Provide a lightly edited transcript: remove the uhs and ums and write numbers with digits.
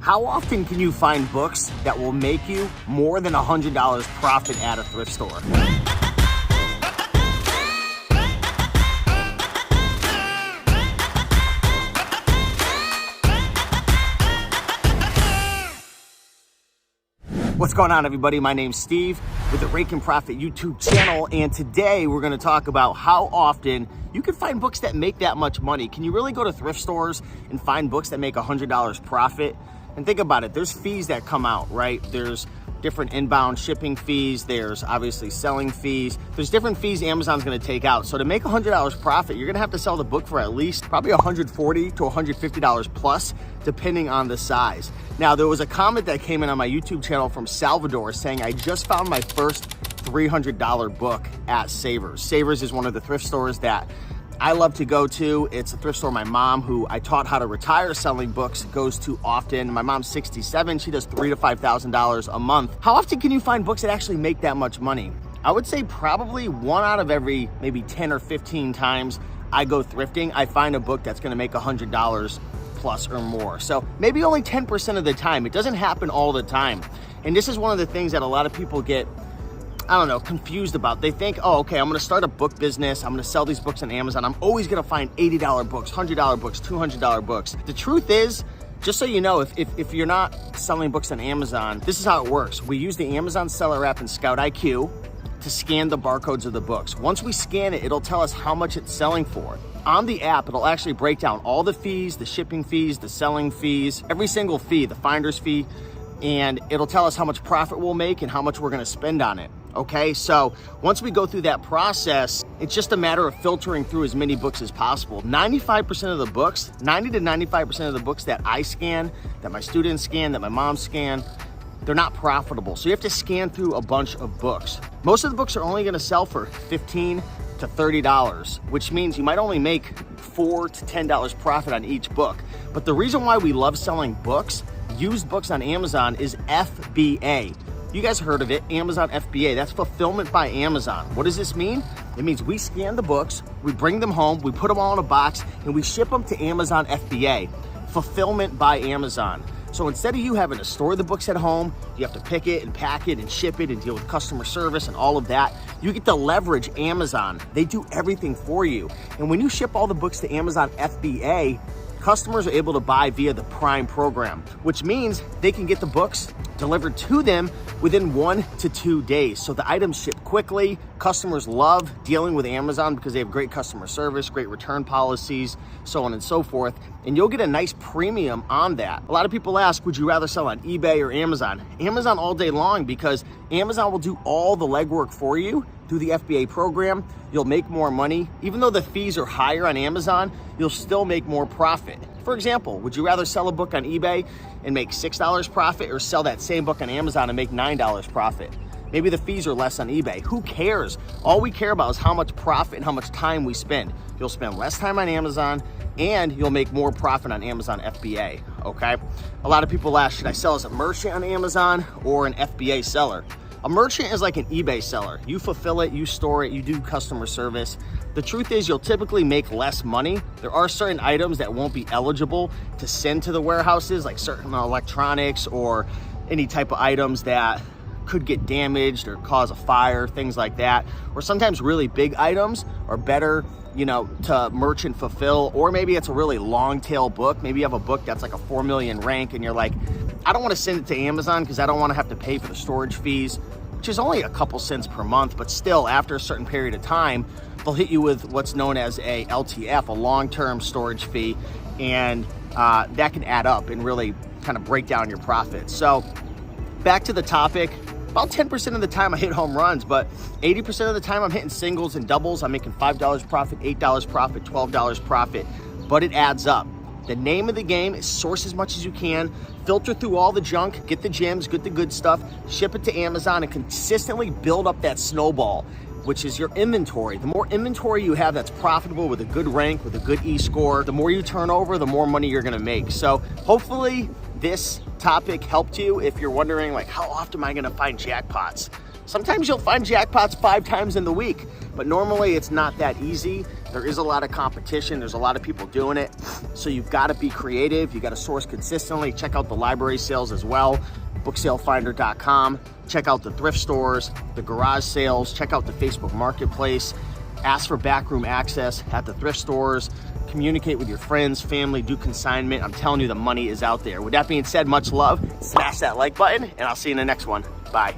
How often can you find books that will make you more than $100 profit at a thrift store? What's going on, everybody? My name's Steve with the Rake and Profit YouTube channel, and today we're going to talk about how often you can find books that make that much money. Can you really go to thrift stores and find books that make $100 profit? And think about it, there's fees that come out, right? There's different inbound shipping fees, there's obviously selling fees, there's different fees Amazon's gonna take out. So to make $100 profit, you're gonna have to sell the book for at least probably $140 to $150 plus, depending on the size. Now, there was a comment that came in on my YouTube channel from Salvador saying, I just found my first $300 book at Savers. Savers is one of the thrift stores that I love to go to. It's a thrift store my mom, who I taught how to retire selling books, goes to often. My mom's 67, she does $3,000 to $5,000 a month. How often can you find books that actually make that much money? I would say probably 1 out of every maybe 10 or 15 times I go thrifting, I find a book that's gonna make $100 plus or more. So maybe only 10% of the time. It doesn't happen all the time. And this is one of the things that a lot of people get, I don't know, confused about. They think, oh, okay, I'm gonna start a book business. I'm gonna sell these books on Amazon. I'm always gonna find $80 books, $100 books, $200 books. The truth is, just so you know, if you're not selling books on Amazon, this is how it works. We use the Amazon Seller app and Scout IQ to scan the barcodes of the books. Once we scan it, it'll tell us how much it's selling for. On the app, it'll actually break down all the fees, the shipping fees, the selling fees, every single fee, the finder's fee, and it'll tell us how much profit we'll make and how much we're gonna spend on it. Okay, so once we go through that process, it's just a matter of filtering through as many books as possible. 95% of the books, 90 to 95% of the books that I scan, that my students scan, that my mom scan, they're not profitable. So you have to scan through a bunch of books. Most of the books are only gonna sell for $15 to $30, which means you might only make $4 to $10 profit on each book. But the reason why we love selling books, used books on Amazon, is FBA. You guys heard of it, Amazon FBA. That's fulfillment by Amazon. What does this mean? It means we scan the books, we bring them home, we put them all in a box, and we ship them to Amazon FBA, fulfillment by Amazon. So instead of you having to store the books at home, you have to pick it and pack it and ship it and deal with customer service and all of that, you get to leverage Amazon. They do everything for you. And when you ship all the books to Amazon FBA, customers are able to buy via the Prime program, which means they can get the books delivered to them within 1 to 2 days. So the items ship quickly. Customers love dealing with Amazon because they have great customer service, great return policies, so on and so forth. And you'll get a nice premium on that. A lot of people ask, would you rather sell on eBay or Amazon? Amazon all day long, because Amazon will do all the legwork for you through the FBA program. You'll make more money. Even though the fees are higher on Amazon, you'll still make more profit. For example, would you rather sell a book on eBay and make $6 profit, or sell that same book on Amazon and make $9 profit? Maybe the fees are less on eBay. Who cares? All we care about is how much profit and how much time we spend. You'll spend less time on Amazon and you'll make more profit on Amazon FBA, okay? A lot of people ask, should I sell as a merchant on Amazon or an FBA seller? A merchant is like an eBay seller. You fulfill it, you store it, you do customer service. The truth is, you'll typically make less money. There are certain items that won't be eligible to send to the warehouses, like certain electronics or any type of items that could get damaged or cause a fire, things like that. Or sometimes really big items are better, you know, to merchant fulfill. Or maybe it's a really long tail book. Maybe you have a book that's like a 4 million rank and you're like, I don't want to send it to Amazon because I don't want to have to pay for the storage fees, which is only a couple cents per month, but still, after a certain period of time, they'll hit you with what's known as a LTF, a long-term storage fee, and that can add up and really kind of break down your profits. So back to the topic, about 10% of the time I hit home runs, but 80% of the time I'm hitting singles and doubles. I'm making $5 profit, $8 profit, $12 profit, but it adds up. The name of the game is source as much as you can, filter through all the junk, get the gems, get the good stuff, ship it to Amazon, and consistently build up that snowball, which is your inventory. The more inventory you have that's profitable with a good rank, with a good e-score, the more you turn over, the more money you're gonna make. So hopefully this topic helped you if you're wondering, like, how often am I gonna find jackpots? Sometimes you'll find jackpots 5 times in the week, but normally it's not that easy. There is a lot of competition. There's a lot of people doing it. So you've got to be creative. You got to source consistently. Check out the library sales as well, booksalefinder.com. Check out the thrift stores, the garage sales. Check out the Facebook Marketplace. Ask for backroom access at the thrift stores. Communicate with your friends, family, do consignment. I'm telling you, the money is out there. With that being said, much love. Smash that like button, and I'll see you in the next one. Bye.